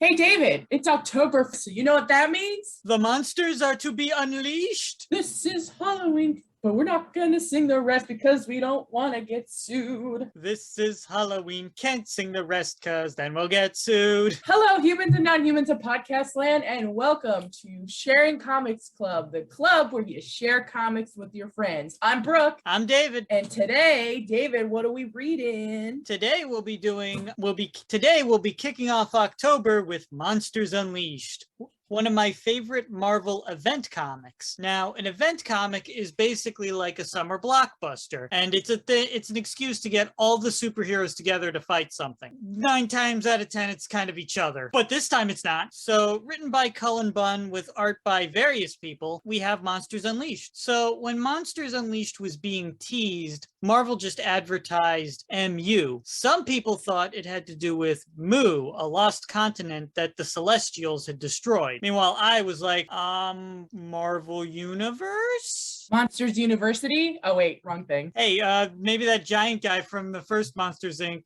Hey, David, it's October, so you know what that means? The monsters are to be unleashed. This is Halloween, but we're not gonna sing the rest because we don't want to get sued. This is Halloween. Can't sing the rest because then we'll get sued. Hello, humans and non-humans of podcast land, and welcome to Sharing Comics Club, the club where you share comics with your friends. I'm Brooke. I'm David. And today, David, what are we reading? Today we'll be kicking off October with Monsters Unleashed, one of my favorite Marvel event comics. Now, an event comic is basically like a summer blockbuster, and it's an excuse to get all the superheroes together to fight something. 9 times out of 10, it's kind of each other, but this time it's not. So, written by Cullen Bunn with art by various people, we have Monsters Unleashed. So, when Monsters Unleashed was being teased, Marvel just advertised MU. Some people thought it had to do with Mu, a lost continent that the Celestials had destroyed. Meanwhile, I was like, Marvel Universe? Monsters University? Oh, wait, wrong thing. Hey, maybe that giant guy from the first Monsters, Inc.,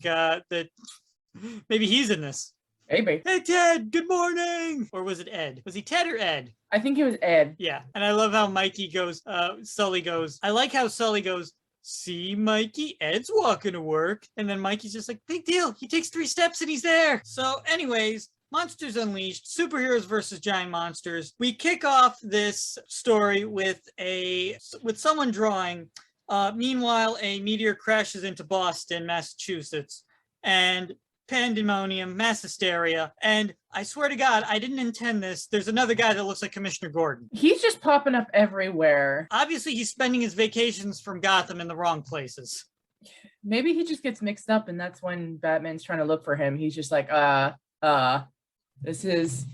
maybe he's in this. Maybe. Hey, Ted, good morning! Or was it Ed? Was he Ted or Ed? I think it was Ed. Yeah, and I love how Sully goes, I like how Sully goes, see, Mikey, Ed's walking to work. And then Mikey's just like, big deal. He takes 3 steps and he's there. So anyways, Monsters Unleashed, superheroes versus giant monsters. We kick off this story with someone drawing. Meanwhile, a meteor crashes into Boston, Massachusetts, and pandemonium, mass hysteria, and I swear to God, I didn't intend this. There's another guy that looks like Commissioner Gordon. He's just popping up everywhere. Obviously, he's spending his vacations from Gotham in the wrong places. Maybe he just gets mixed up, and that's when Batman's trying to look for him. He's just like, this is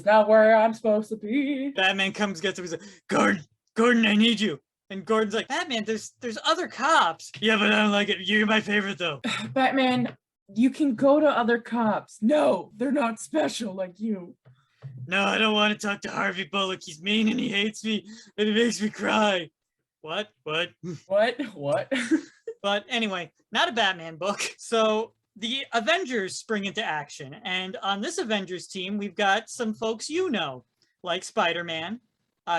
not where I'm supposed to be. Batman gets him, he's like, Gordon, I need you. And Gordon's like, Batman, there's other cops. Yeah, but I don't like it. You're my favorite, though. Batman, you can go to other cops. No, they're not special like you. No, I don't want to talk to Harvey Bullock. He's mean and he hates me and it makes me cry. What? What? But anyway, not a Batman book. So the Avengers spring into action. And on this Avengers team, we've got some folks you know, like Spider-Man,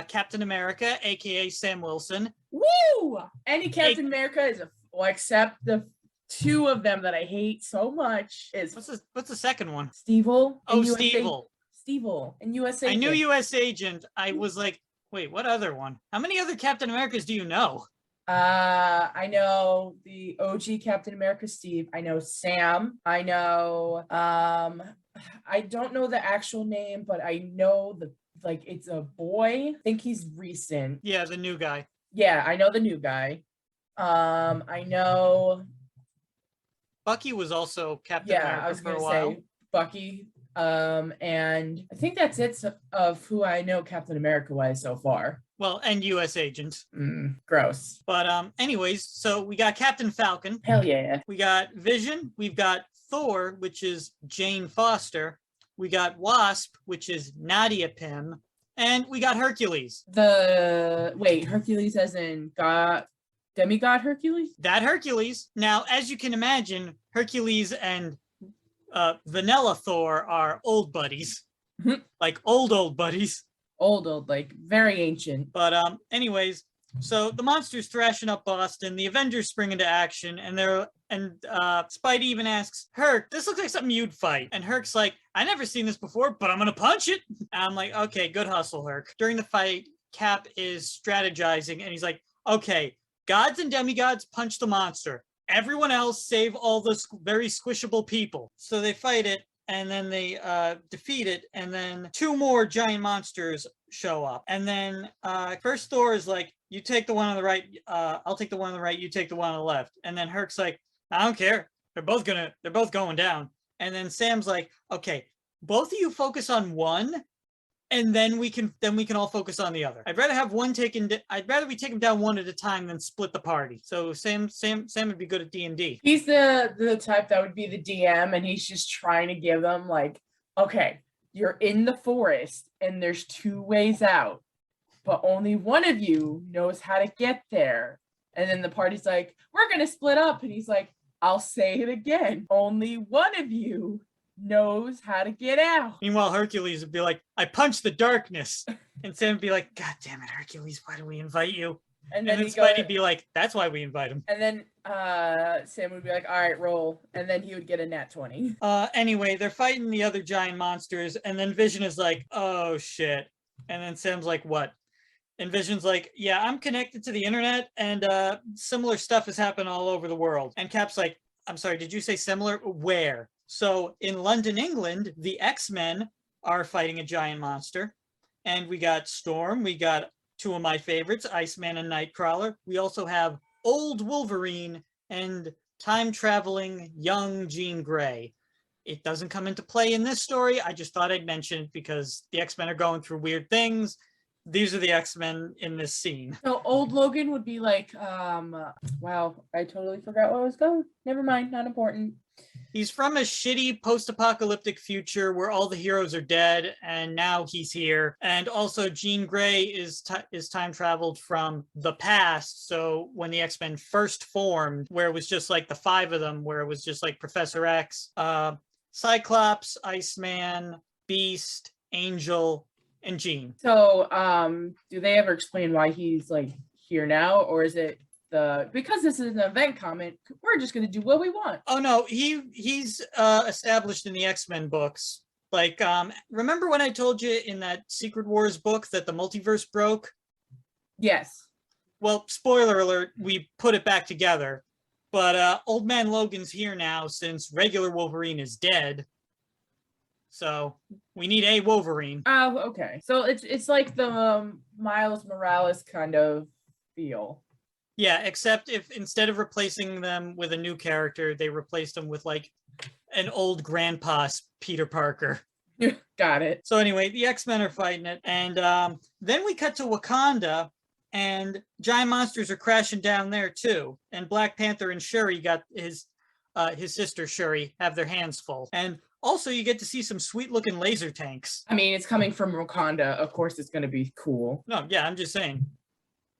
Captain America, aka Sam Wilson. Woo! Any Captain America is except the 2 of them that I hate so much is what's the second one? Steve-O. Oh, Steve-O. Steve-O and US Agent. I knew US Agent. I was like, wait, what other one? How many other Captain Americas do you know? I know the OG Captain America Steve. I know Sam. I know I don't know the actual name, but I know it's a boy. I think he's recent. Yeah, the new guy. Yeah, I know the new guy. I know Bucky was also Captain America. I was for a gonna while. say Bucky. And I think that's it of who I know Captain America wise so far. Well, and US Agent. Gross. But anyways, so we got Captain Falcon. Hell yeah. We got Vision. We've got Thor, which is Jane Foster. We got Wasp, which is Nadia Pym. And we got Hercules. Hercules as in God. Demigod Hercules? That Hercules. Now, as you can imagine, Hercules and Vanilla Thor are old buddies. Like old buddies. Old, like very ancient. But anyways, so the monsters thrashing up Boston, the Avengers spring into action, and Spidey even asks, Herc, this looks like something you'd fight. And Herc's like, I never seen this before, but I'm gonna punch it. And I'm like, okay, good hustle, Herc. During the fight, Cap is strategizing, and he's like, okay, gods and demigods punch the monster. Everyone else save all the very squishable people. So they fight it, and then they defeat it, and then 2 more giant monsters show up. And then first Thor is like, you take the one on the right, I'll take the one on the right, you take the one on the left. And then Herc's like, I don't care. They're both going down. And then Sam's like, okay, both of you focus on one, and then we can all focus on the other. I'd rather we take them down one at a time than split the party. So Sam would be good at D&D. He's the type that would be the DM, and he's just trying to give them like, okay, you're in the forest and there's 2 ways out, but only one of you knows how to get there. And then the party's like, we're gonna split up, and he's like, I'll say it again. Only one of you knows how to get out. Meanwhile, Hercules would be like, I punched the darkness. And Sam would be like, God damn it, Hercules, why do we invite you? And then Spidey'd be like, that's why we invite him. And then Sam would be like, all right, roll. And then he would get a nat 20. Anyway, they're fighting the other giant monsters. And then Vision is like, oh, shit. And then Sam's like, what? And Vision's like, yeah, I'm connected to the internet. And similar stuff has happened all over the world. And Cap's like, I'm sorry, did you say similar? Where? So in London, England, the X-Men are fighting a giant monster. And we got Storm. We got two of my favorites, Iceman and Nightcrawler. We also have old Wolverine and time-traveling young Jean Grey. It doesn't come into play in this story. I just thought I'd mention it because the X-Men are going through weird things. These are the X-Men in this scene. So old Logan would be like, wow, I totally forgot where I was going. Never mind, not important. He's from a shitty post-apocalyptic future where all the heroes are dead, and now he's here. And also, Jean Grey is time traveled from the past. So when the X-Men first formed, where it was just like the five of them, where it was just like Professor X, Cyclops, Iceman, Beast, Angel, and Jean. So, do they ever explain why he's like here now, or is it because this is an event comment, we're just gonna do what we want? Oh no, he's established in the X-Men books. Like, remember when I told you in that Secret Wars book that the multiverse broke? Yes. Well, spoiler alert, we put it back together. But Old Man Logan's here now since regular Wolverine is dead. So we need a Wolverine. Oh, okay. So it's like the Miles Morales kind of feel. Yeah, except if instead of replacing them with a new character, they replaced them with like an old grandpa's Peter Parker. Got it. So anyway, the X-Men are fighting it. And then we cut to Wakanda and giant monsters are crashing down there too. And Black Panther and Shuri got his sister Shuri have their hands full. And also you get to see some sweet looking laser tanks. I mean, it's coming from Wakanda. Of course it's going to be cool. No, yeah, I'm just saying.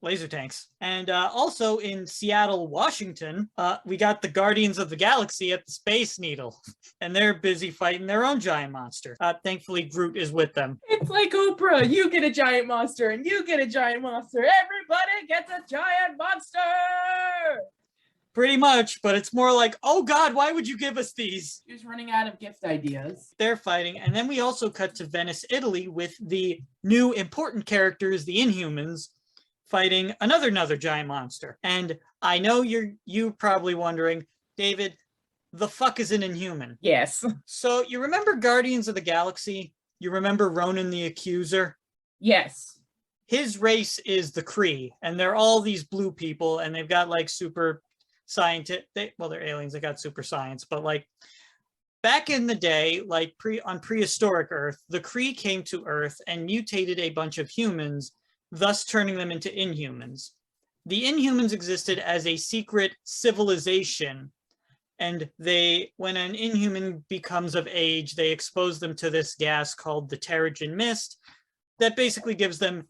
Laser tanks. And also in Seattle, Washington, we got the Guardians of the Galaxy at the Space Needle. And they're busy fighting their own giant monster. Thankfully, Groot is with them. It's like Oprah. You get a giant monster and you get a giant monster. Everybody gets a giant monster. Pretty much, but it's more like, oh God, why would you give us these? He was running out of gift ideas. They're fighting. And then we also cut to Venice, Italy with the new important characters, the Inhumans, fighting another giant monster. And I know you probably wondering, David, the fuck is an Inhuman? Yes. So you remember Guardians of the Galaxy? You remember Ronan the Accuser? Yes. His race is the Kree, and they're all these blue people, and they've got like super scientific, they're aliens, they got super science, but like back in the day, like on prehistoric Earth, the Kree came to Earth and mutated a bunch of humans, thus turning them into Inhumans. The Inhumans existed as a secret civilization, and when an Inhuman becomes of age, they expose them to this gas called the Terrigen Mist that basically gives them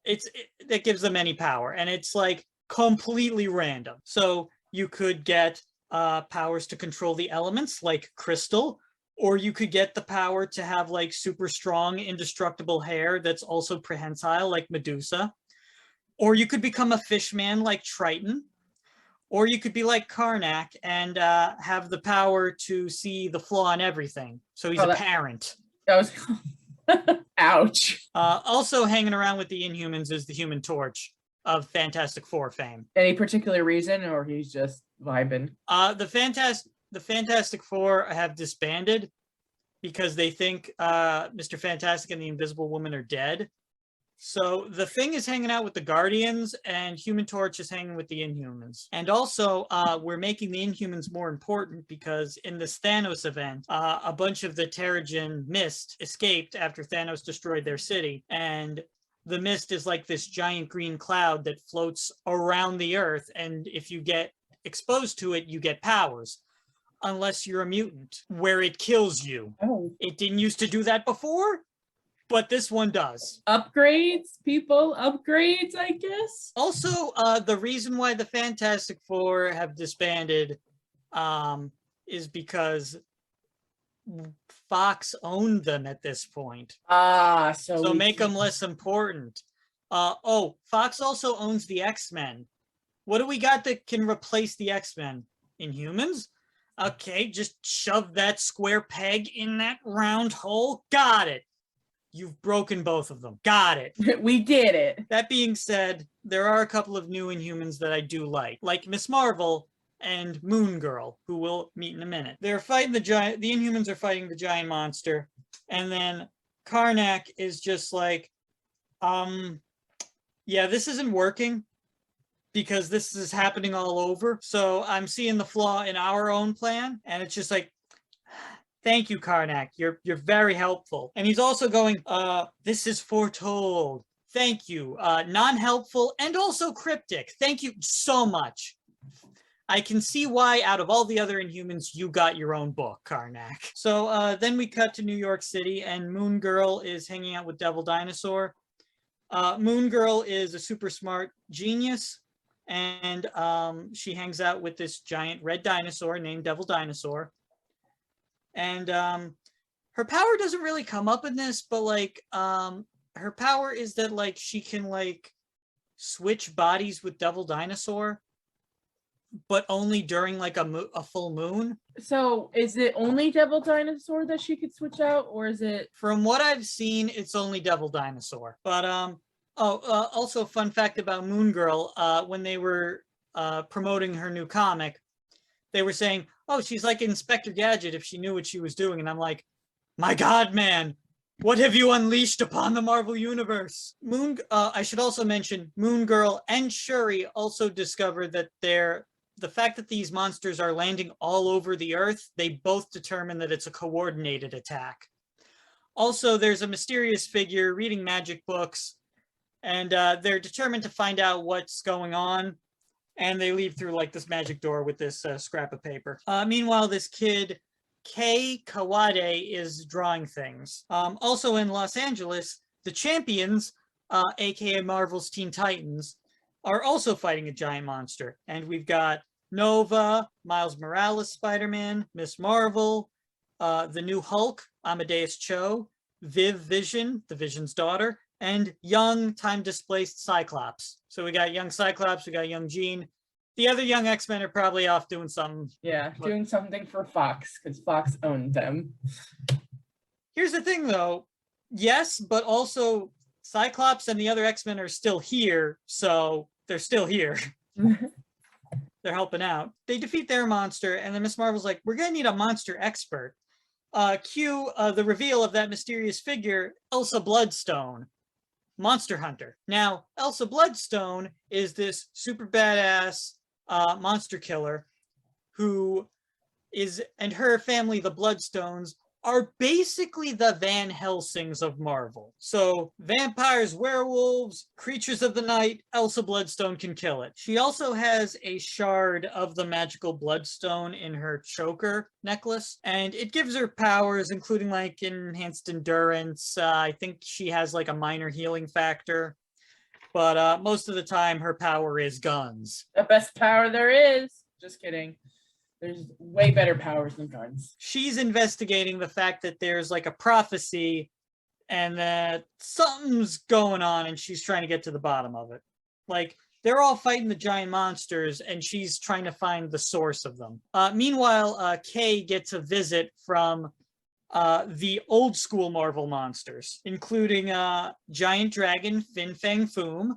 any power, and it's like completely random. So you could get powers to control the elements like Crystal, or you could get the power to have like super strong, indestructible hair that's also prehensile like Medusa, or you could become a fish man like Triton, or you could be like Karnak and have the power to see the flaw in everything. So he's a parent. That was ouch. Also hanging around with the Inhumans is the Human Torch of Fantastic Four fame. Any particular reason, or he's just vibing? The Fantastic Four have disbanded because they think Mr. Fantastic and the Invisible Woman are dead. So the Thing is hanging out with the Guardians, and Human Torch is hanging with the Inhumans. And also, we're making the Inhumans more important because in this Thanos event, a bunch of the Terrigen Mist escaped after Thanos destroyed their city. And the mist is like this giant green cloud that floats around the Earth. And if you get exposed to it, you get powers. Unless you're a mutant, where it kills you. Oh. It didn't used to do that before, but this one does. Upgrades, people, upgrades, I guess. Also, the reason why the Fantastic Four have disbanded is because Fox owned them at this point. So So we make can- them less important. Fox also owns the X-Men. What do we got that can replace the X-Men? Inhumans? Okay, just shove that square peg in that round hole. Got it. You've broken both of them. Got it. We did it. That being said, there are a couple of new Inhumans that I do like Miss Marvel and Moon Girl, who we'll meet in a minute. They're fighting the Inhumans are fighting the giant monster, and then Karnak is just like, yeah, this isn't working because this is happening all over. So I'm seeing the flaw in our own plan, and it's just like, thank you, Karnak. You're very helpful. And he's also going, this is foretold. Thank you. Non-helpful and also cryptic. Thank you so much. I can see why out of all the other Inhumans, you got your own book, Karnak. So then we cut to New York City, and Moon Girl is hanging out with Devil Dinosaur. Moon Girl is a super smart genius, and she hangs out with this giant red dinosaur named Devil Dinosaur. And her power doesn't really come up in this, but like her power is that like she can like switch bodies with Devil Dinosaur, but only during like a full moon. So is it only Devil Dinosaur that she could switch out, or is it? From what I've seen, it's only Devil Dinosaur. But also fun fact about Moon Girl, when they were promoting her new comic, they were saying, oh, she's like Inspector Gadget if she knew what she was doing. And I'm like, my God, man, what have you unleashed upon the Marvel Universe? I should also mention Moon Girl and Shuri also discover that the fact that these monsters are landing all over the Earth, they both determine that it's a coordinated attack. Also, there's a mysterious figure reading magic books, and they're determined to find out what's going on. And they leave through like this magic door with this scrap of paper. Meanwhile, this kid, Kei Kawade, is drawing things. Also in Los Angeles, the Champions, aka Marvel's Teen Titans, are also fighting a giant monster. And we've got Nova, Miles Morales Spider-Man, Miss Marvel, the new Hulk, Amadeus Cho, Vision, the Vision's daughter, and young time-displaced Cyclops. So we got young Cyclops, we got young Jean. The other young X-Men are probably off doing something. Yeah, doing something for Fox, because Fox owned them. Here's the thing, though. Yes, but also Cyclops and the other X-Men are still here, so they're still here. They're helping out. They defeat their monster, and then Miss Marvel's like, we're going to need a monster expert. Cue the reveal of that mysterious figure, Elsa Bloodstone, Monster Hunter. Now, Elsa Bloodstone is this super badass monster killer who is, and her family, the Bloodstones, are basically the Van Helsings of Marvel. So vampires, werewolves, creatures of the night, Elsa Bloodstone can kill it. She also has a shard of the magical Bloodstone in her choker necklace, and it gives her powers, including like enhanced endurance. I think she has like a minor healing factor, but most of the time her power is guns. The best power there is. Just kidding. There's way better powers than guns. She's investigating the fact that there's like a prophecy and that something's going on, and she's trying to get to the bottom of it. Like, they're all fighting the giant monsters, and she's trying to find the source of them. Meanwhile, Kay gets a visit from the old school Marvel monsters, including Giant Dragon Fin Fang Foom,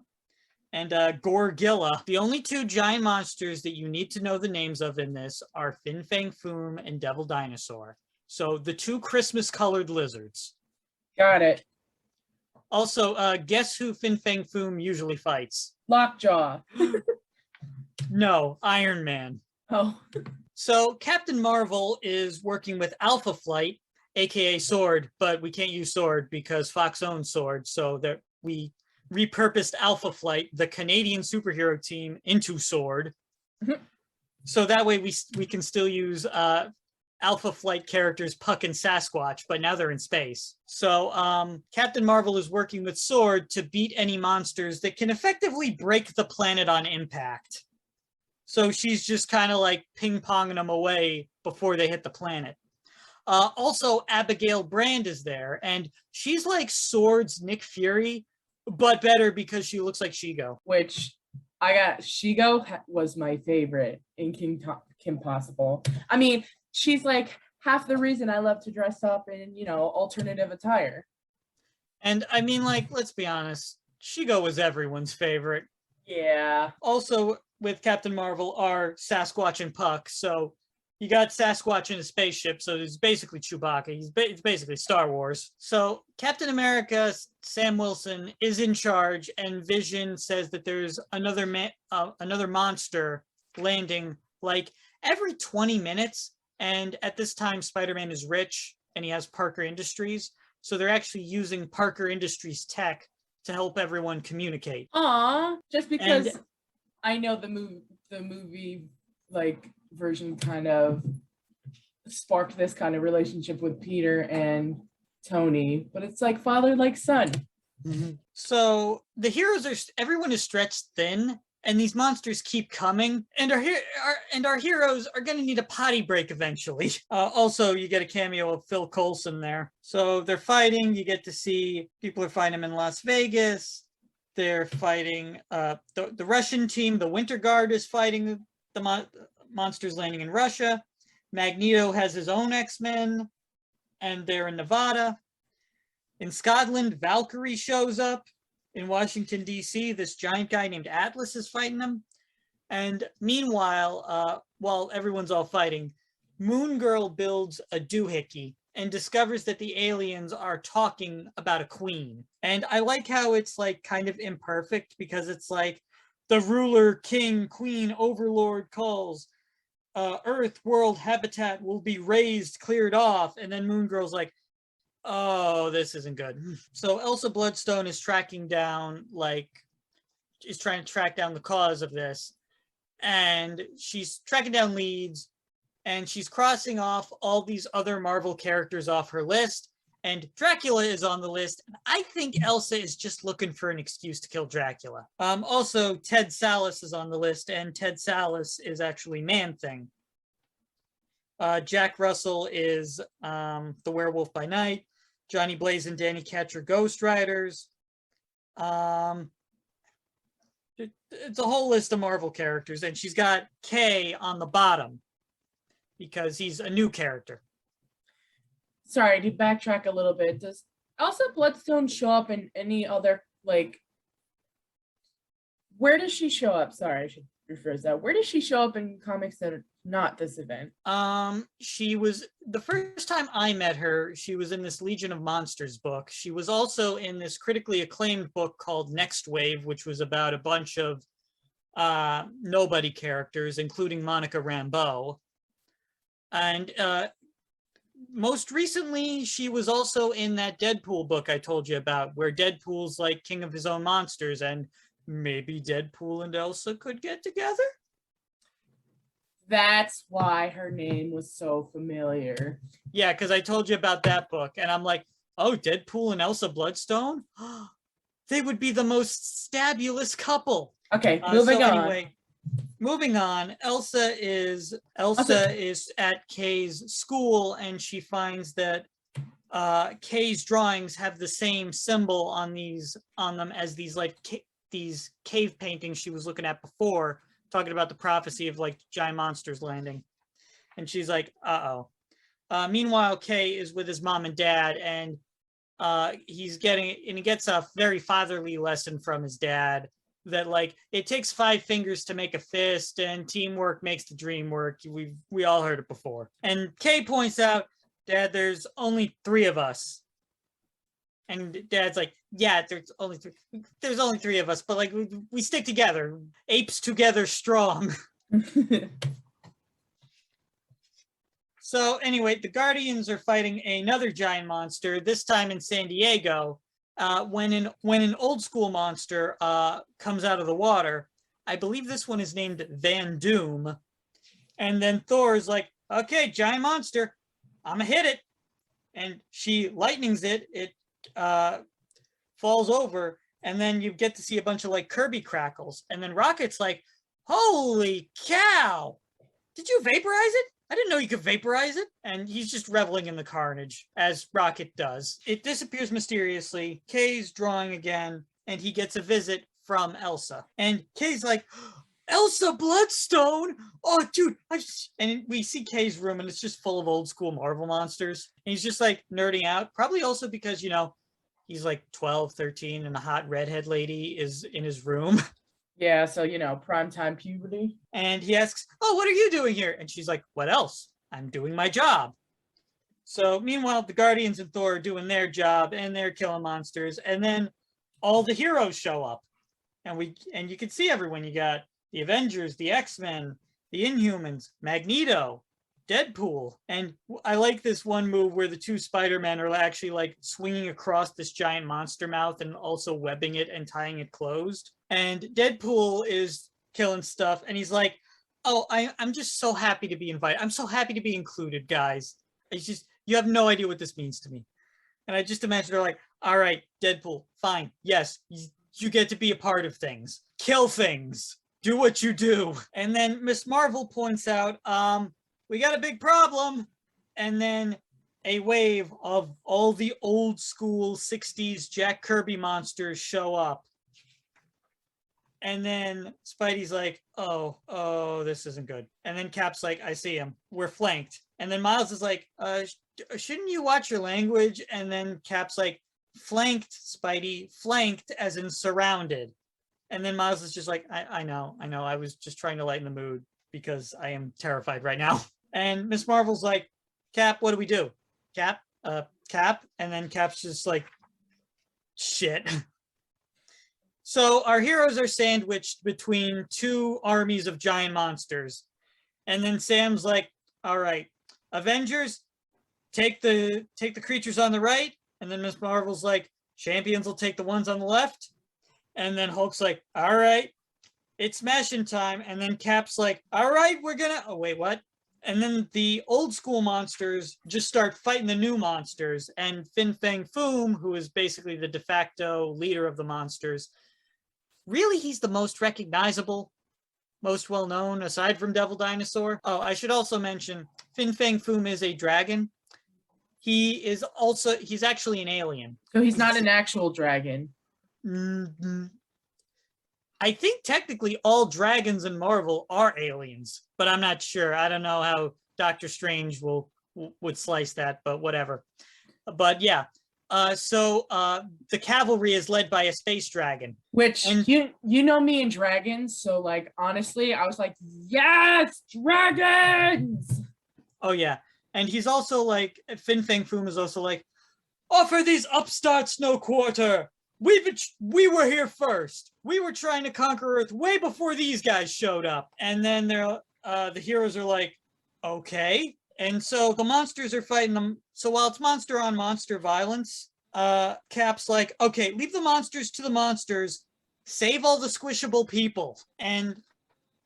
and Gorgilla. The only two giant monsters that you need to know the names of in this are Fin Fang Foom and Devil Dinosaur. So the two Christmas-colored lizards. Got it. Also, guess who Fin Fang Foom usually fights? Lockjaw. No, Iron Man. Oh. So Captain Marvel is working with Alpha Flight, aka Sword, but we can't use Sword because Fox owns Sword, so that we repurposed Alpha Flight, the Canadian superhero team, into Sword. So that way we can still use Alpha Flight characters Puck and Sasquatch, but now they're in space. So Captain Marvel is working with Sword to beat any monsters that can effectively break the planet on impact. So she's just kind of like ping-ponging them away before they hit the planet. Also, Abigail Brand is there, and she's like Sword's Nick Fury, but better because she looks like Shigo. Which I got Shigo was my favorite in Kim Possible. I mean, she's like half the reason I love to dress up in, alternative attire. And I mean, like, let's be honest, Shigo was everyone's favorite. Yeah. Also, with Captain Marvel are Sasquatch and Puck, so you got Sasquatch in a spaceship, so it's basically Chewbacca. It's basically Star Wars. So Captain America, Sam Wilson, is in charge, and Vision says that there's another monster landing like every 20 minutes. And at this time, Spider-Man is rich, and he has Parker Industries. So they're actually using Parker Industries tech to help everyone communicate. Aw, just because I know the movie like version kind of sparked this kind of relationship with Peter and Tony, but it's like father like son. Mm-hmm. So the heroes everyone is stretched thin, and these monsters keep coming, and our heroes are going to need a potty break eventually. Also, you get a cameo of Phil Coulson there. So they're fighting. You get to see people are fighting them in Las Vegas. They're fighting the Russian team. The Winter Guard is fighting the monsters landing in Russia. Magneto has his own X-Men, and they're in Nevada. In Scotland, Valkyrie shows up. In Washington, D.C., this giant guy named Atlas is fighting them. And meanwhile, while everyone's all fighting, Moon Girl builds a doohickey and discovers that the aliens are talking about a queen. And I like how it's like kind of imperfect, because it's like the ruler, king, queen, overlord calls, Earth world habitat will be raised, cleared off. And then Moon Girl's like, oh, this isn't good. So Elsa Bloodstone is trying to track down the cause of this. And she's tracking down leads, and she's crossing off all these other Marvel characters off her list. And Dracula is on the list. And I think Elsa is just looking for an excuse to kill Dracula. Also, Ted Sallis is on the list, and Ted Sallis is actually Man-Thing. Jack Russell is the Werewolf by Night. Johnny Blaze and Danny Ketch are Ghost Riders. It's a whole list of Marvel characters, and she's got K on the bottom because he's a new character. Sorry, to backtrack a little bit, does Elsa Bloodstone show up in any other, like, where does she show up? Sorry, I should rephrase that. Where does she show up in comics that are not this event? She was, the first time I met her, she was in this Legion of Monsters book. She was also in this critically acclaimed book called Next Wave, which was about a bunch of nobody characters, including Monica Rambeau. And most recently, she was also in that Deadpool book I told you about, where Deadpool's like king of his own monsters, and maybe Deadpool and Elsa could get together? That's why her name was so familiar. Yeah, because I told you about that book, and I'm like, oh, Deadpool and Elsa Bloodstone? They would be the most stabulous couple. Okay, moving on. Anyway, moving on, Elsa is at Kay's school, and she finds that Kay's drawings have the same symbol on them as these cave paintings she was looking at before, talking about the prophecy of like giant monsters landing. And she's like, uh-oh. Meanwhile, Kay is with his mom and dad, and he gets a very fatherly lesson from his dad that like it takes 5 fingers to make a fist, and teamwork makes the dream work. We all heard it before. And Kay points out, Dad, there's only 3 of us. And Dad's like, yeah, there's only 3 of us, but like we stick together. Apes together strong. So anyway, the Guardians are fighting another giant monster, this time in San Diego. When an old school monster comes out of the water, I believe this one is named Van Doom. And then Thor's like, okay, giant monster, I'm gonna hit it. And she lightnings it. It falls over, and then you get to see a bunch of like Kirby crackles. And then Rocket's like, holy cow, did you vaporize it? I didn't know you could vaporize it. And he's just reveling in the carnage, as Rocket does. It disappears mysteriously. Kay's drawing again, and he gets a visit from Elsa. And Kay's like, Elsa Bloodstone? Oh, dude. And we see Kay's room, and it's just full of old school Marvel monsters. And he's just like nerding out. Probably also because, he's like 12, 13, and a hot redhead lady is in his room. Yeah, so, primetime puberty. And he asks, oh, what are you doing here? And she's like, what else? I'm doing my job. So meanwhile, the Guardians and Thor are doing their job, and they're killing monsters. And then all the heroes show up. And you can see everyone. You got the Avengers, the X-Men, the Inhumans, Magneto, Deadpool. And I like this one move where the two Spider-Men are actually like swinging across this giant monster mouth and also webbing it and tying it closed. And Deadpool is killing stuff. And he's like, oh, I'm just so happy to be invited. I'm so happy to be included, guys. It's just, you have no idea what this means to me. And I just imagine they're like, all right, Deadpool, fine. Yes, you get to be a part of things. Kill things. Do what you do. And then Miss Marvel points out, we got a big problem. And then a wave of all the old school 60s Jack Kirby monsters show up. And then Spidey's like, oh, this isn't good. And then Cap's like, I see him. We're flanked. And then Miles is like, shouldn't you watch your language? And then Cap's like, flanked, Spidey, flanked as in surrounded. And then Miles is just like, I know. I was just trying to lighten the mood because I am terrified right now. And Miss Marvel's like, Cap, what do we do? Cap? And then Cap's just like, shit. So our heroes are sandwiched between two armies of giant monsters. And then Sam's like, all right, Avengers, take the creatures on the right. And then Miss Marvel's like, champions will take the ones on the left. And then Hulk's like, all right, it's smashing time. And then Cap's like, all right, oh, wait, what? And then the old school monsters just start fighting the new monsters. And Fin Fang Foom, who is basically the de facto leader of the monsters, really, he's the most recognizable, most well-known, aside from Devil Dinosaur. Oh, I should also mention, Fin Fang Foom is a dragon. He's actually an alien. So he's not an actual dragon. Mm-hmm. I think technically all dragons in Marvel are aliens, but I'm not sure. I don't know how Doctor Strange would slice that, but whatever. But yeah. So the cavalry is led by a space dragon. Which, you know me and dragons, so like, honestly, I was like, yes, dragons! Oh, yeah. And he's also like, Fin Fang Foom is also like, offer these upstarts no quarter. We were here first. We were trying to conquer Earth way before these guys showed up. And then the heroes are like, okay. And so the monsters are fighting them. So while it's monster on monster violence, Cap's like, okay, leave the monsters to the monsters. Save all the squishable people. And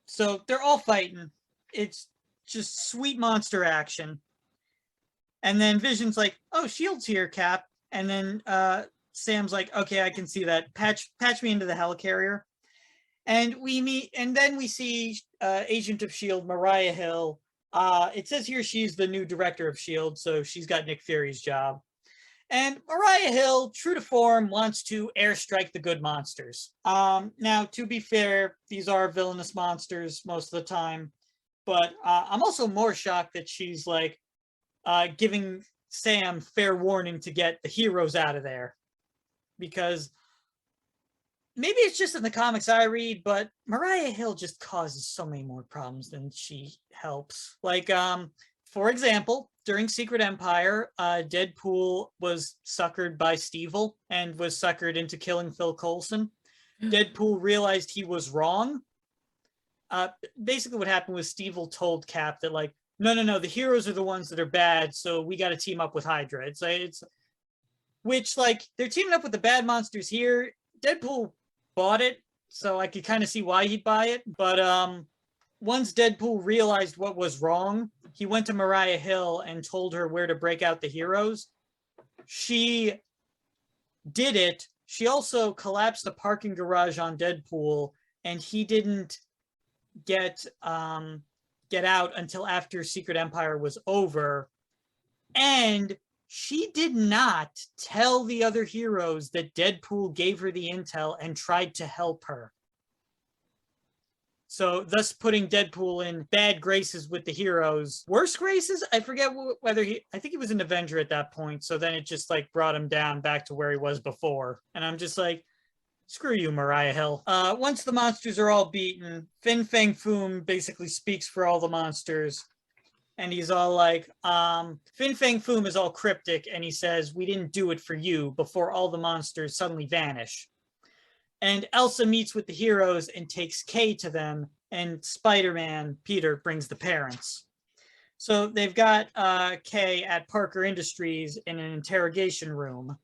so they're all fighting. It's just sweet monster action. And then Vision's like, oh, S.H.I.E.L.D.'s here, Cap. And then Sam's like, okay, I can see that. Patch me into the helicarrier. And then we see Agent of S.H.I.E.L.D., Mariah Hill. It says here she's the new director of S.H.I.E.L.D., so she's got Nick Fury's job. And Mariah Hill, true to form, wants to airstrike the good monsters. Now, to be fair, these are villainous monsters most of the time. But I'm also more shocked that she's like giving Sam fair warning to get the heroes out of there. Because maybe it's just in the comics I read, but Mariah Hill just causes so many more problems than she helps. Like, for example, during Secret Empire, Deadpool was suckered by Stevel and was suckered into killing Phil Coulson. Deadpool realized he was wrong. Basically what happened was Stevel told Cap that like, no, the heroes are the ones that are bad, so we got to team up with Hydra. It's which, like, they're teaming up with the bad monsters here. Deadpool bought it, so I could kind of see why he'd buy it. But once Deadpool realized what was wrong, he went to Mariah Hill and told her where to break out the heroes. She did it. She also collapsed the parking garage on Deadpool, and he didn't get get out until after Secret Empire was over. And she did not tell the other heroes that Deadpool gave her the intel and tried to help her. So thus putting Deadpool in bad graces with the heroes. Worse graces? I forget whether I think he was an Avenger at that point. So then it just like brought him down back to where he was before. And I'm just like, screw you, Mariah Hill. Once the monsters are all beaten, Fin Fang Foom basically speaks for all the monsters. And he's all like, Fin Fang Foom is all cryptic. And he says, we didn't do it for you, before all the monsters suddenly vanish. And Elsa meets with the heroes and takes Kay to them, and Spider-Man, Peter, brings the parents. So they've got Kay at Parker Industries in an interrogation room.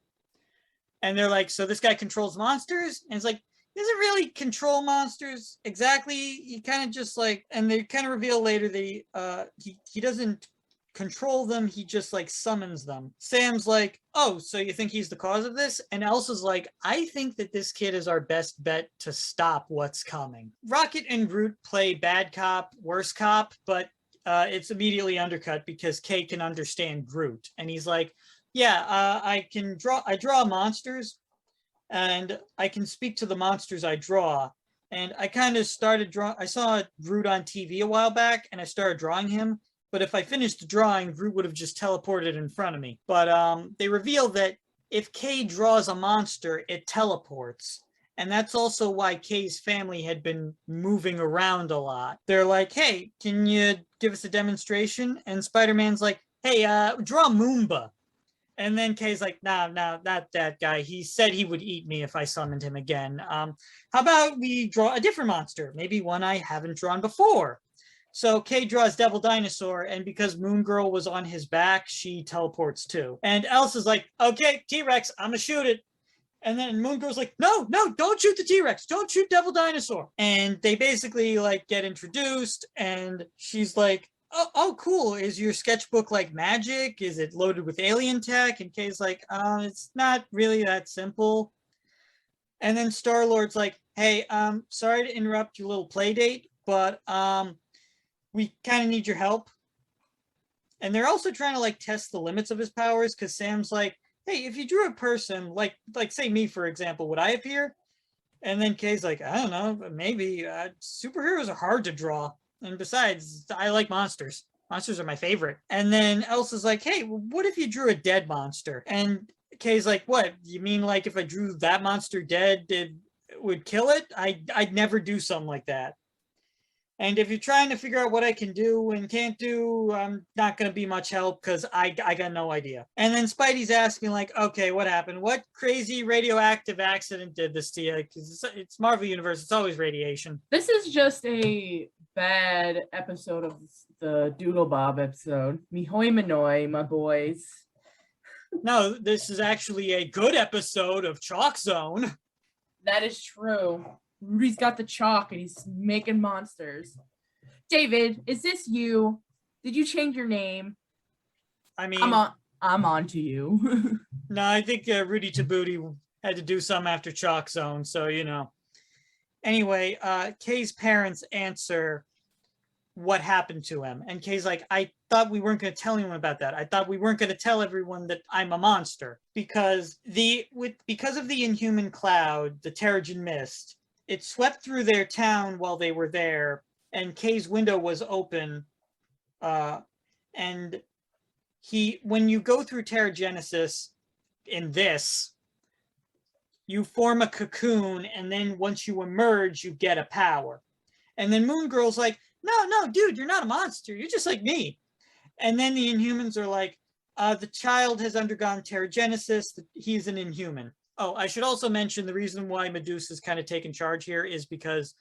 And they're like, so this guy controls monsters? And it's like, he doesn't really control monsters exactly. He kind of just like, and they kind of reveal later that he doesn't control them, he just like summons them. Sam's like, oh, so you think he's the cause of this? And Elsa's like, I think that this kid is our best bet to stop what's coming. Rocket and Groot play bad cop, worse cop, but it's immediately undercut because Kay can understand Groot. And he's like, yeah, I draw monsters and I can speak to the monsters I draw. And I kind of started I saw Groot on TV a while back and I started drawing him. But if I finished the drawing, Groot would have just teleported in front of me. But they reveal that if Kay draws a monster, it teleports. And that's also why Kay's family had been moving around a lot. They're like, hey, can you give us a demonstration? And Spider-Man's like, hey, draw Moomba. And then Kay's like, nah, not that guy. He said he would eat me if I summoned him again. How about we draw a different monster? Maybe one I haven't drawn before. So Kay draws Devil Dinosaur, and because Moon Girl was on his back, she teleports too. And Elsa's like, okay, T-Rex, I'm gonna shoot it. And then Moon Girl's like, no, don't shoot the T-Rex. Don't shoot Devil Dinosaur. And they basically like get introduced, and she's like, oh, cool. Is your sketchbook like magic? Is it loaded with alien tech? And Kay's like, it's not really that simple. And then Star-Lord's like, hey, sorry to interrupt your little play date, but we kind of need your help. And they're also trying to like test the limits of his powers, because Sam's like, hey, if you drew a person, like say me, for example, would I appear? And then Kay's like, I don't know, maybe. Superheroes are hard to draw. And besides, I like monsters. Monsters are my favorite. And then Elsa's like, hey, what if you drew a dead monster? And Kay's like, what? You mean like if I drew that monster dead, it would kill it? I'd never do something like that. And if you're trying to figure out what I can do and can't do, I'm not going to be much help because I got no idea. And then Spidey's asking like, okay, what happened? What crazy radioactive accident did this to you? Because it's Marvel Universe. It's always radiation. This is just a bad episode of the Doodle Bob episode. Me hoi manoi, my boys. No, this is actually a good episode of Chalk Zone. That is true. Rudy's got the chalk and he's making monsters. David, is this you? Did you change your name? I mean, I'm on to you. No, I think Rudy Tabooty had to do some after Chalk Zone, so you know. Anyway, Kay's parents answer what happened to him, and Kay's like, I thought we weren't going to tell anyone about that. I thought we weren't going to tell everyone that I'm a monster because of the Inhuman cloud, the Terrigen Mist. It swept through their town while they were there, and Kay's window was open. And when you go through Terrigenesis in this, you form a cocoon, and then once you emerge, you get a power. And then Moon Girl's like, no, dude, you're not a monster. You're just like me. And then the Inhumans are like, the child has undergone Terrigenesis. He's an Inhuman. Oh, I should also mention the reason why Medusa's kind of taken charge here is because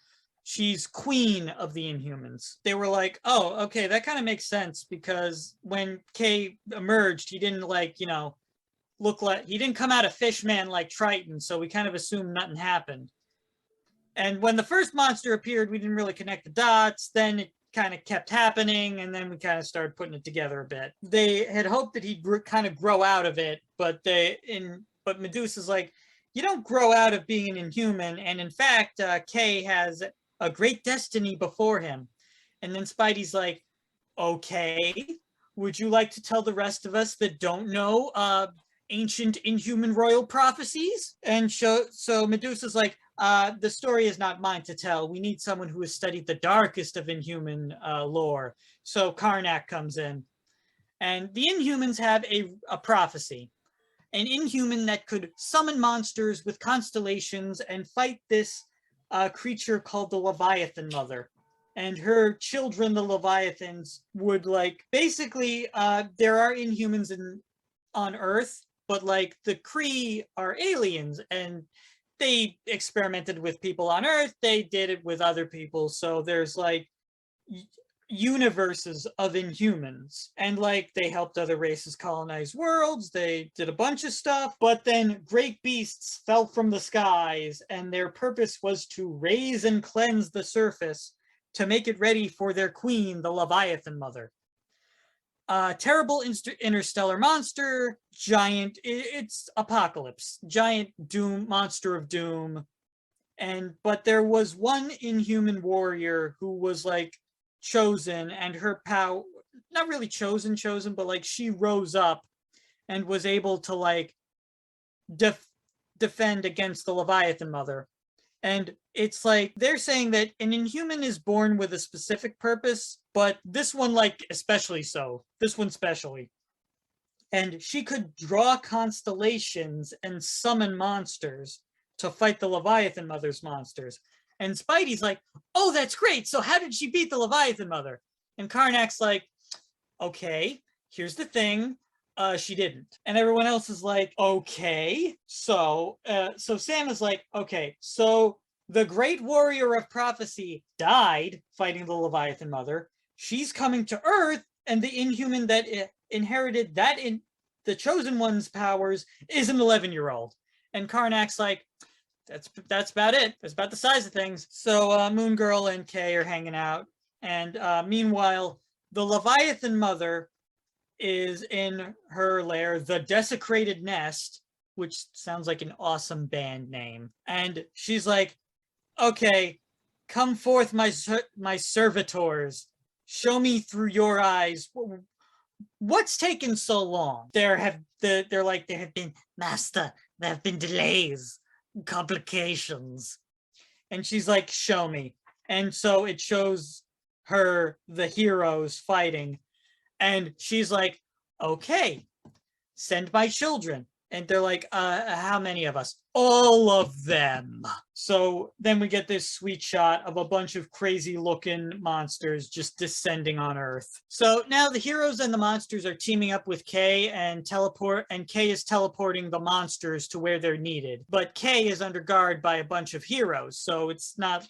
she's queen of the Inhumans. They were like, oh, okay, that kind of makes sense because when Kay emerged, he didn't he didn't come out of Fishman like Triton, so we kind of assumed nothing happened. And when the first monster appeared, we didn't really connect the dots. Then it kind of kept happening, and then we kind of started putting it together a bit. They had hoped that he'd kind of grow out of it, but Medusa's like, you don't grow out of being an Inhuman. And in fact, Kay has a great destiny before him. And then Spidey's like, okay, would you like to tell the rest of us that don't know ancient inhuman royal prophecies? And so Medusa's like, the story is not mine to tell. We need someone who has studied the darkest of inhuman lore. So Karnak comes in. And the Inhumans have a prophecy. An Inhuman that could summon monsters with constellations and fight this creature called the Leviathan Mother. And her children, the Leviathans, would like basically there are Inhumans on Earth, but like the Kree are aliens, and they experimented with people on Earth. They did it with other people, so there's like universes of Inhumans, and like they helped other races colonize worlds. They did a bunch of stuff, but then great beasts fell from the skies, and their purpose was to raise and cleanse the surface to make it ready for their queen, the Leviathan Mother. Terrible interstellar monster, giant, it's Apocalypse, giant doom, monster of doom. But there was one Inhuman warrior who was like chosen, and her power, not really chosen, but like she rose up and was able to like defend against the Leviathan Mother. And it's like they're saying that an Inhuman is born with a specific purpose, but this one like especially so. This one specially. And she could draw constellations and summon monsters to fight the Leviathan Mother's monsters. And Spidey's like, oh, that's great. So how did she beat the Leviathan Mother? And Karnak's like, okay, here's the thing. She didn't. And everyone else is like, okay. So Sam is like, okay, so the great warrior of prophecy died fighting the Leviathan Mother. She's coming to Earth, and the Inhuman that inherited that in the Chosen One's powers is an 11-year-old. And Karnak's like, that's about it. That's about the size of things. So Moon Girl and Kay are hanging out. And meanwhile, the Leviathan Mother is in her lair, the Desecrated Nest, which sounds like an awesome band name. And she's like, okay, come forth, my servitors. Show me through your eyes. What's taken so long? There have been, master, there have been delays, complications. And she's like, show me. And so it shows her the heroes fighting. And she's like, okay, send my children. And they're like, how many of us? All of them. So then we get this sweet shot of a bunch of crazy looking monsters just descending on Earth. So now the heroes and the monsters are teaming up with Kay and Kay is teleporting the monsters to where they're needed. But Kay is under guard by a bunch of heroes, so it's not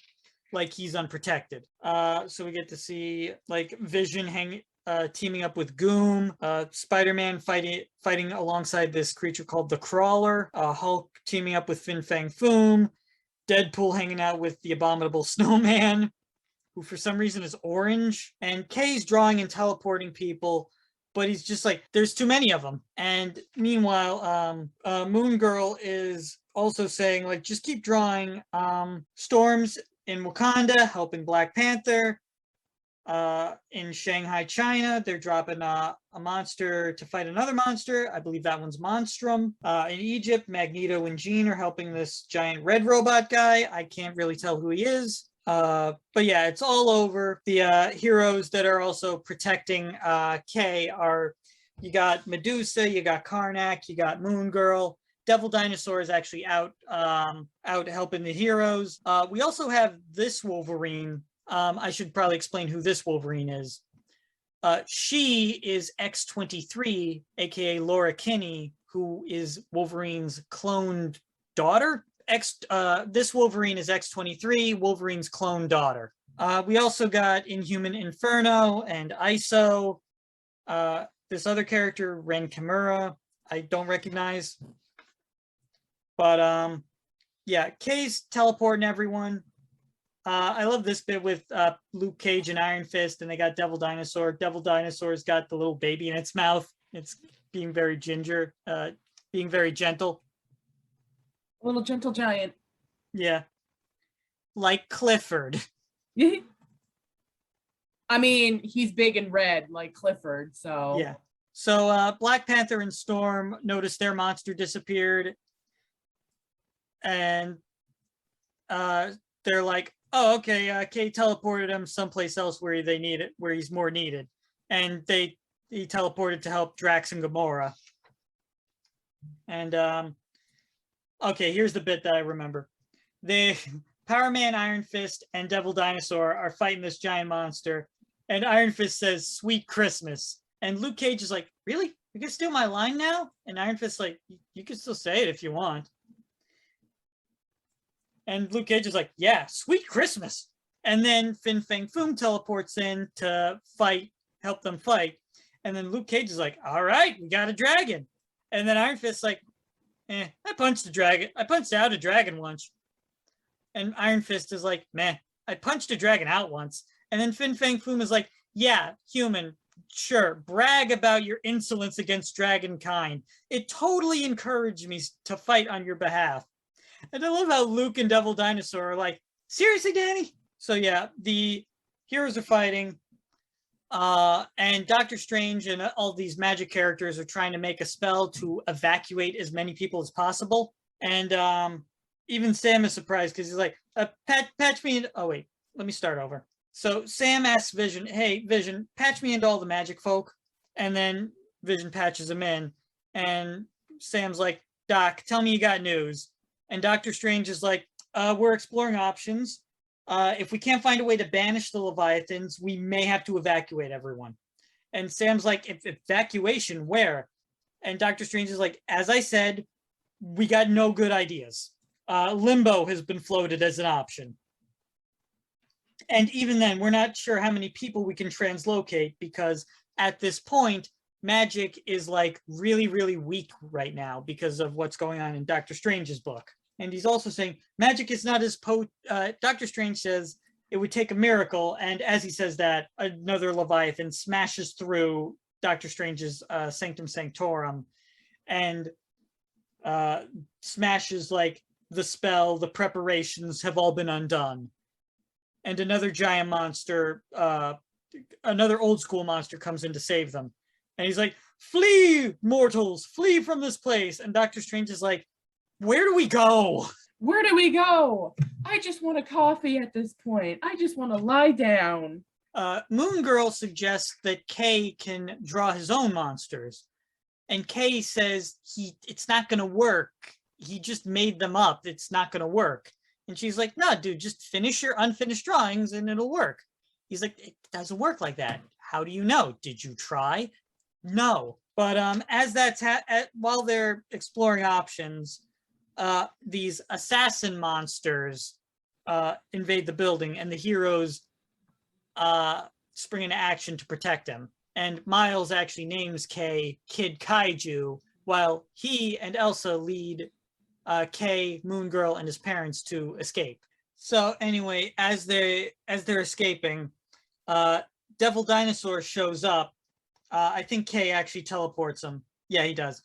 like he's unprotected. So we get to see like Vision teaming up with Goom, Spider-Man fighting alongside this creature called the Crawler, Hulk teaming up with Fin Fang Foom, Deadpool hanging out with the Abominable Snowman, who for some reason is orange, and Kay's drawing and teleporting people, but he's just like, there's too many of them. And meanwhile, Moon Girl is also saying, like, just keep drawing. Storm's in Wakanda, helping Black Panther. In Shanghai, China, they're dropping a monster to fight another monster. I believe that one's Monstrum. In Egypt, Magneto and Jean are helping this giant red robot guy. I can't really tell who he is. But yeah, it's all over. The heroes that are also protecting Kay are, you got Medusa, you got Karnak, you got Moon Girl. Devil Dinosaur is actually out helping the heroes. We also have this Wolverine. I should probably explain who this Wolverine is. She is X-23, aka Laura Kinney, who is Wolverine's cloned daughter. This Wolverine is X-23, Wolverine's clone daughter. We also got Inhuman Inferno and ISO. This other character, Ren Kimura, I don't recognize. But yeah, Kay's teleporting everyone. I love this bit with Luke Cage and Iron Fist, and they got Devil Dinosaur. Devil Dinosaur's got the little baby in its mouth. It's being very being very gentle. A little gentle giant. Yeah. Like Clifford. I mean, he's big and red like Clifford, so Yeah. So Black Panther and Storm noticed their monster disappeared, and they're like, "Oh, okay." Kay teleported him someplace else where they need it, where he's more needed, and he teleported to help Drax and Gamora. And okay, here's the bit that I remember: Power Man, Iron Fist, and Devil Dinosaur are fighting this giant monster, and Iron Fist says, "Sweet Christmas." And Luke Cage is like, "Really? You can steal my line now?" And Iron Fist's like, "You can still say it if you want." And Luke Cage is like, "Yeah, sweet Christmas." And then Fin Fang Foom teleports in to help them fight. And then Luke Cage is like, "All right, we got a dragon." And then Iron Fist's like, "I punched a dragon. I punched out a dragon once." And Iron Fist is like, "Meh, I punched a dragon out once." And then Fin Fang Foom is like, "Yeah, human, sure, brag about your insolence against dragonkind. It totally encouraged me to fight on your behalf." And I love how Luke and Devil Dinosaur are like, "Seriously, Danny?" So yeah, the heroes are fighting, and Doctor Strange and all these magic characters are trying to make a spell to evacuate as many people as possible. And even Sam is surprised because he's like, patch me in. Oh, wait, let me start over. So Sam asks Vision, "Hey, Vision, patch me into all the magic folk." And then Vision patches him in. And Sam's like, "Doc, tell me you got news." And Doctor Strange is like, "We're exploring options. If we can't find a way to banish the Leviathans, we may have to evacuate everyone." And Sam's like, "Evacuation, where?" And Doctor Strange is like, "As I said, we got no good ideas. Limbo has been floated as an option. And even then, we're not sure how many people we can translocate because at this point, magic is like really, really weak right now because of what's going on in Doctor Strange's book." And he's also saying magic is not as Doctor Strange says it would take a miracle. And as he says that, another Leviathan smashes through Doctor Strange's Sanctum Sanctorum and smashes like the spell, the preparations have all been undone. And another giant monster, another old school monster comes in to save them. And he's like, "Flee, mortals, flee from this place." And Doctor Strange is like, "Where do we go?" where do we go? I just want a coffee at this point. I just want to lie down. Moon Girl suggests that Kay can draw his own monsters. And Kay says it's not going to work. He just made them up. It's not going to work. And she's like, "No, dude, just finish your unfinished drawings and it'll work." He's like, "It doesn't work like that." "How do you know? Did you try?" "No." But as that's while they're exploring options, these assassin monsters invade the building, and the heroes spring into action to protect him. And Miles actually names Kay Kid Kaiju, while he and Elsa lead Kay, Moon Girl, and his parents to escape. So anyway, as they're escaping, Devil Dinosaur shows up. I think Kay actually teleports him. Yeah, he does.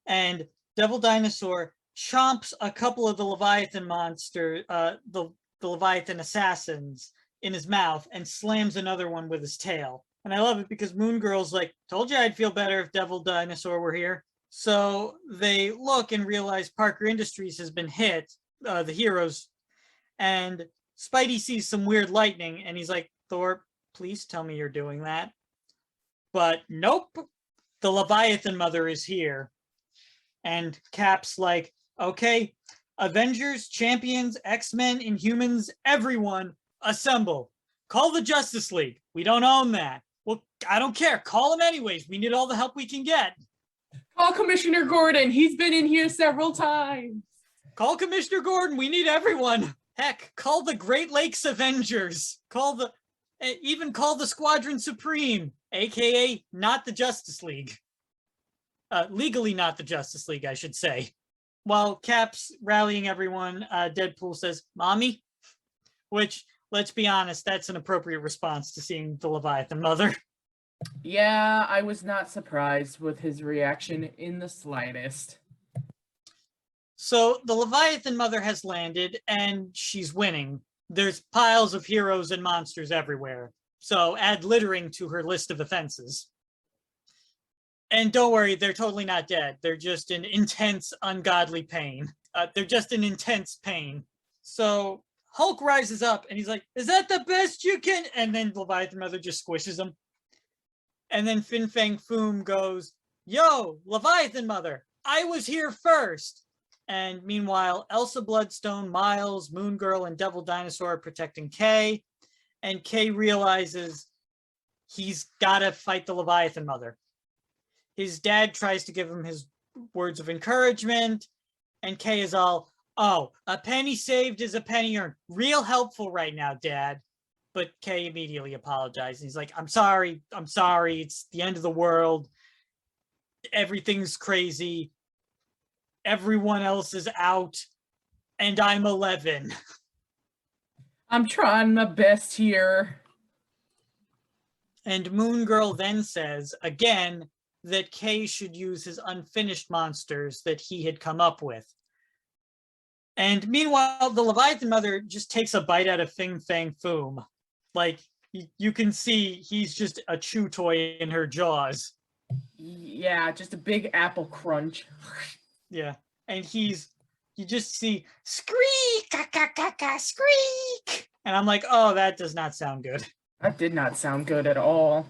And Devil Dinosaur chomps a couple of the Leviathan monster, the Leviathan assassins in his mouth and slams another one with his tail. And I love it because Moon Girl's like, "Told you I'd feel better if Devil Dinosaur were here." So they look and realize Parker Industries has been hit, the heroes, and Spidey sees some weird lightning and he's like, "Thor, please tell me you're doing that." But nope, the Leviathan Mother is here. And Cap's like, "Okay, Avengers, Champions, X-Men, Inhumans, everyone, assemble. Call the Justice League. We don't own that." "Well, I don't care. Call them anyways. We need all the help we can get." Call Commissioner Gordon. He's been in here several times. "Call Commissioner Gordon. We need everyone. Heck, call the Great Lakes Avengers. Even call the Squadron Supreme, aka not the Justice League. Legally not the Justice League, I should say." While Cap's rallying everyone, Deadpool says, "Mommy," which, let's be honest, that's an appropriate response to seeing the Leviathan Mother. Yeah, I was not surprised with his reaction in the slightest. So the Leviathan Mother has landed and she's winning. There's piles of heroes and monsters everywhere. So add littering to her list of offenses. And don't worry, they're totally not dead. They're just in intense, ungodly pain. They're just in intense pain. So Hulk rises up and he's like, is that the best you can? And then Leviathan Mother just squishes him. And then Fin Fang Foom goes, yo, Leviathan Mother, I was here first. And meanwhile, Elsa Bloodstone, Miles, Moon Girl, and Devil Dinosaur are protecting Kay. And Kay realizes he's got to fight the Leviathan Mother. His dad tries to give him his words of encouragement. And Kay is all, oh, a penny saved is a penny earned. Real helpful right now, Dad. But Kay immediately apologizes. He's like, I'm sorry. It's the end of the world. Everything's crazy. Everyone else is out. And I'm 11. I'm trying my best here. And Moon Girl then says, again, that Kay should use his unfinished monsters that he had come up with. And meanwhile, the Leviathan Mother just takes a bite out of Fin Fang Foom. Like, you can see he's just a chew toy in her jaws. Yeah, just a big apple crunch. Yeah. And you just see, squeak, squeak. And I'm like, oh, that does not sound good. That did not sound good at all.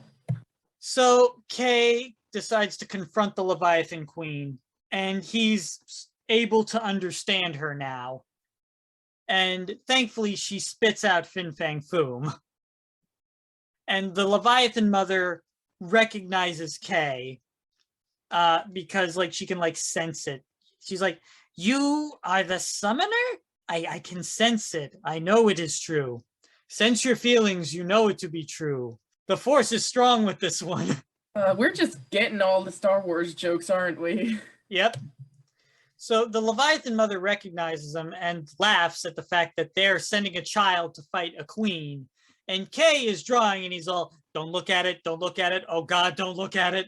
So Kay decides to confront the Leviathan Queen, and he's able to understand her now. And thankfully, she spits out Fin Fang Foom. And the Leviathan Mother recognizes Kay because, like, she can, like, sense it. She's like, you are the summoner? I can sense it. I know it is true. Sense your feelings. You know it to be true. The Force is strong with this one. We're just getting all the Star Wars jokes, aren't we? Yep. So the Leviathan Mother recognizes them and laughs at the fact that they're sending a child to fight a queen. And Kay is drawing and he's all, don't look at it, don't look at it. Oh God, don't look at it.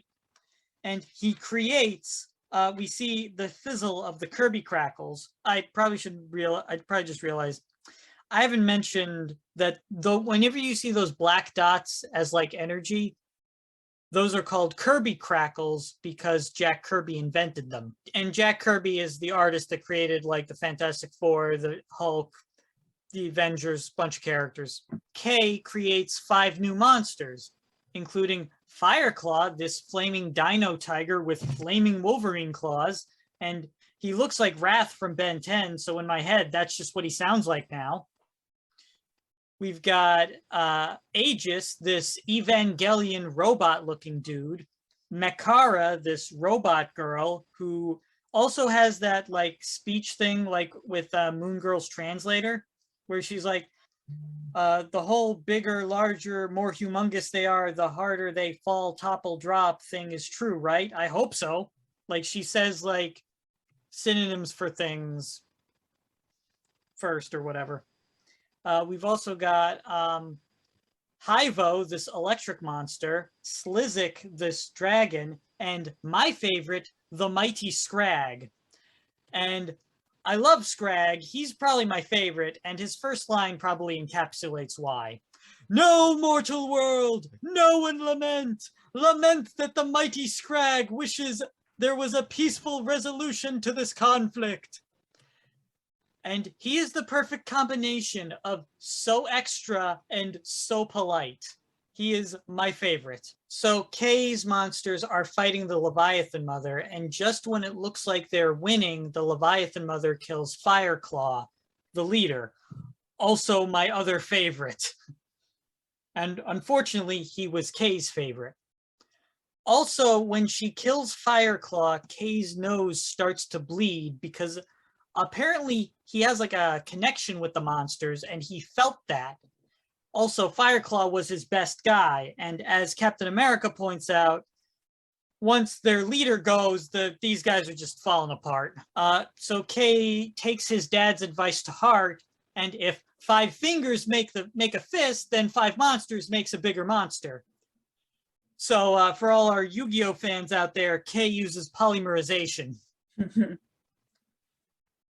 And he creates, we see the fizzle of the Kirby crackles. I probably just realized I haven't mentioned that though whenever you see those black dots as like energy, those are called Kirby crackles because Jack Kirby invented them. And Jack Kirby is the artist that created like the Fantastic Four, the Hulk, the Avengers, bunch of characters. Kay creates 5 new monsters, including Fireclaw, this flaming dino tiger with flaming Wolverine claws. And he looks like Wrath from Ben 10. So in my head, that's just what he sounds like now. We've got Aegis, this Evangelion robot-looking dude. Mekara, this robot girl who also has that like speech thing like with Moon Girl's translator, where she's like, the whole bigger, larger, more humongous they are, the harder they fall, topple, drop thing is true, right? I hope so. Like she says like synonyms for things first or whatever. We've also got Hyvo, this electric monster, Slizik, this dragon, and my favorite, the mighty Scrag. And I love Scrag. He's probably my favorite, and his first line probably encapsulates why. No mortal world, no one lament. Lament that the mighty Scrag wishes there was a peaceful resolution to this conflict. And he is the perfect combination of so extra and so polite. He is my favorite. So Kay's monsters are fighting the Leviathan Mother, and just when it looks like they're winning, the Leviathan Mother kills Fireclaw, the leader. Also my other favorite. And unfortunately, he was Kay's favorite. Also, when she kills Fireclaw, Kay's nose starts to bleed because apparently he has like a connection with the monsters and he felt that. Also, Fireclaw was his best guy. And as Captain America points out, once their leader goes, these guys are just falling apart. So Kay takes his dad's advice to heart. And if 5 fingers make a fist, then 5 monsters makes a bigger monster. So for all our Yu-Gi-Oh fans out there, Kay uses polymerization.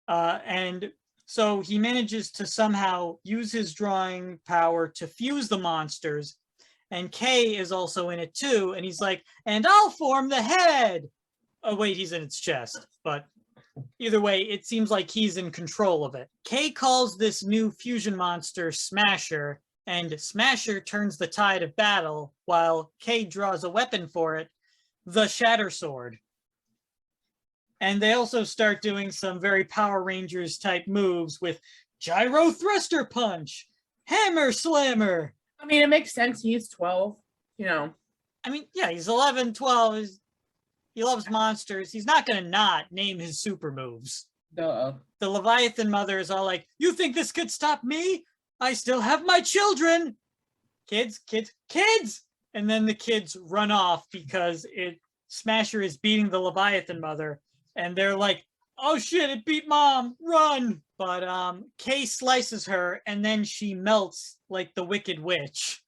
And so he manages to somehow use his drawing power to fuse the monsters. And K is also in it too. And he's like, and I'll form the head. Oh, wait, he's in its chest. But either way, it seems like he's in control of it. K calls this new fusion monster Smasher, and Smasher turns the tide of battle while K draws a weapon for it, the Shatter Sword. And they also start doing some very Power Rangers type moves with Gyro Thruster Punch, Hammer Slammer. I mean, it makes sense. He's 12, you know. I mean, yeah, he's 11, 12. He loves monsters. He's not going to not name his super moves. Duh. The Leviathan mother is all like, you think this could stop me? I still have my children. Kids. And then the kids run off because Smasher is beating the Leviathan mother. And they're like, oh shit, it beat mom, run. But Kay slices her and then she melts like the Wicked Witch.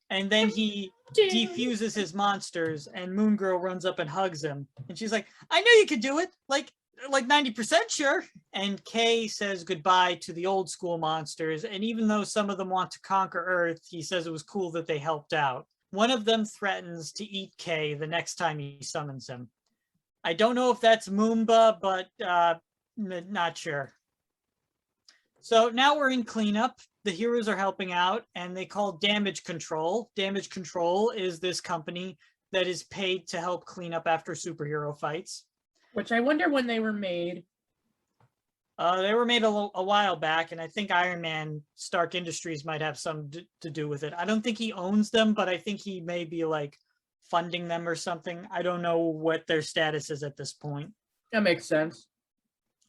And then he defuses his monsters and Moon Girl runs up and hugs him. And she's like, I knew you could do it. Like 90% sure. And Kay says goodbye to the old school monsters. And even though some of them want to conquer Earth, he says it was cool that they helped out. One of them threatens to eat Kay the next time he summons him. I don't know if that's Moomba, but not sure. So now we're in cleanup. The heroes are helping out and they call Damage Control. Damage Control is this company that is paid to help clean up after superhero fights. Which I wonder when they were made. They were made a while back, and I think Iron Man Stark Industries might have some to do with it. I don't think he owns them, but I think he may be like funding them or something. I don't know what their status is at this point. That makes sense.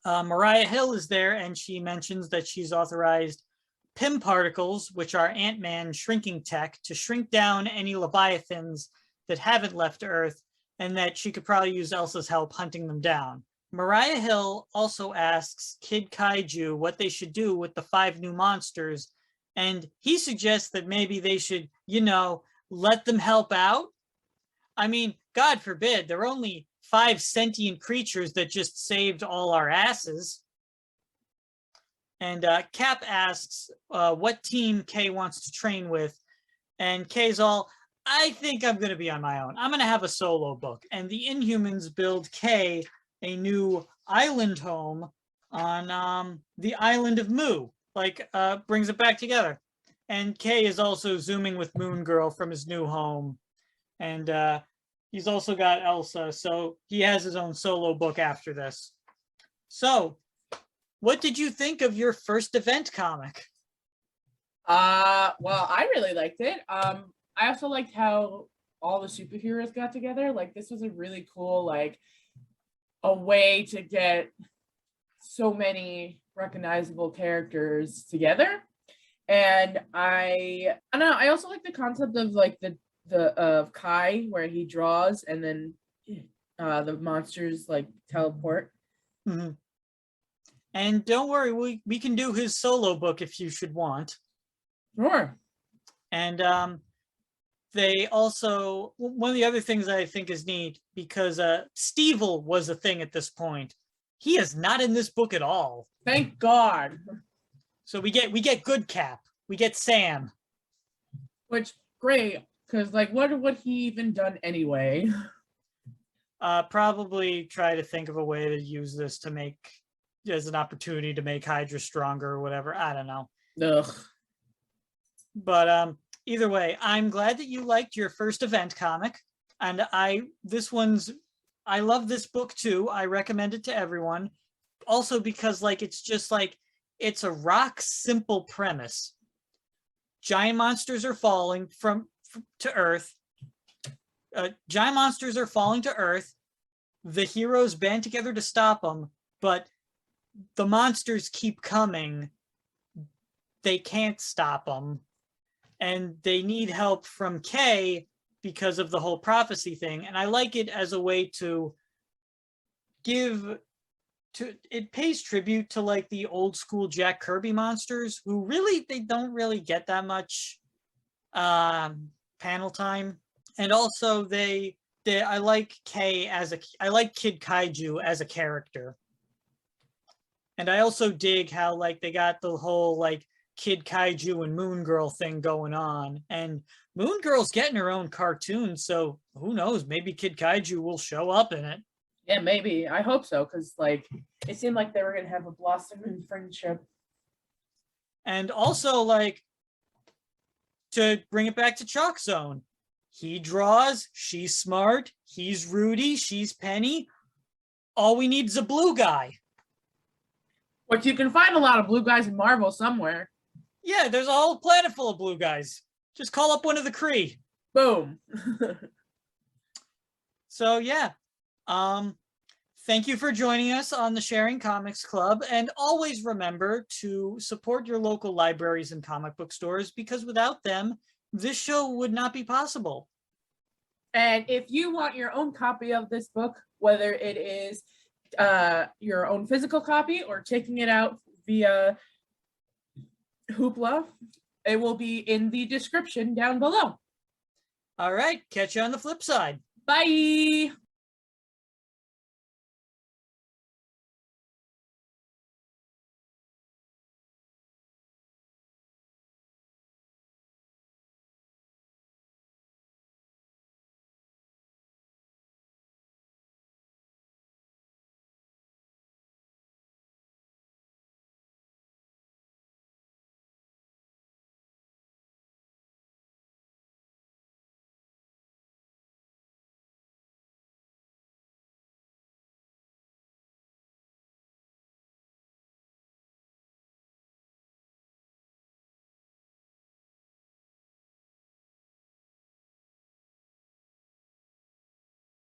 Mariah Hill is there, and she mentions that she's authorized PIM particles, which are Ant-Man shrinking tech, to shrink down any Leviathans that haven't left Earth, and that she could probably use Elsa's help hunting them down. Mariah Hill also asks Kid Kaiju what they should do with the 5 new monsters, and he suggests that maybe they should, let them help out. I mean, God forbid, they're only 5 sentient creatures that just saved all our asses. And Cap asks what team Kay wants to train with, and Kay's all, I think I'm going to be on my own. I'm going to have a solo book. And the Inhumans build Kay a new island home on the island of Mu, brings it back together. And Kay is also zooming with Moon Girl from his new home. And he's also got Elsa, so he has his own solo book after this. So, what did you think of your first event comic? Well, I really liked it. I also liked how all the superheroes got together. Like, this was a really cool, a way to get so many recognizable characters together. And I don't know, I also like the concept of of Kai, where he draws and then the monsters teleport. Mm-hmm. And don't worry, we can do his solo book if you should want. Sure. And they also, one of the other things that I think is neat, because Stevel was a thing at this point. He is not in this book at all. Thank God. So we get good Cap. We get Sam. Which, great, because what would he even done anyway? Probably try to think of a way to use this to make, as an opportunity to make Hydra stronger or whatever. I don't know. Ugh. But either way, I'm glad that you liked your first event comic. And I love this book too. I recommend it to everyone. Also because it's a rock simple premise. Giant monsters are falling to Earth. Giant monsters are falling to Earth. The heroes band together to stop them, but the monsters keep coming. They can't stop them. And they need help from Kay because of the whole prophecy thing. And I like it as a way to it pays tribute to the old school Jack Kirby monsters, who really, they don't really get that much panel time. And also I like I like Kid Kaiju as a character. And I also dig how they got the whole Kid Kaiju and Moon Girl thing going on. And Moon Girl's getting her own cartoon, so who knows? Maybe Kid Kaiju will show up in it. Yeah, maybe. I hope so, because like it seemed like they were gonna have a blossoming friendship. And also, like, to bring it back to Chalk Zone, he draws, she's smart, he's Rudy, she's Penny. All we need is a blue guy. But you can find a lot of blue guys in Marvel somewhere. Yeah, there's a whole planet full of blue guys. Just call up one of the Kree. Boom. So yeah. Thank you for joining us on the Sharing Comics Club, and always remember to support your local libraries and comic book stores, because without them, this show would not be possible. And if you want your own copy of this book, whether it is your own physical copy or taking it out via Hoopla, it will be in the description down below. All right, catch you on the flip side. Bye.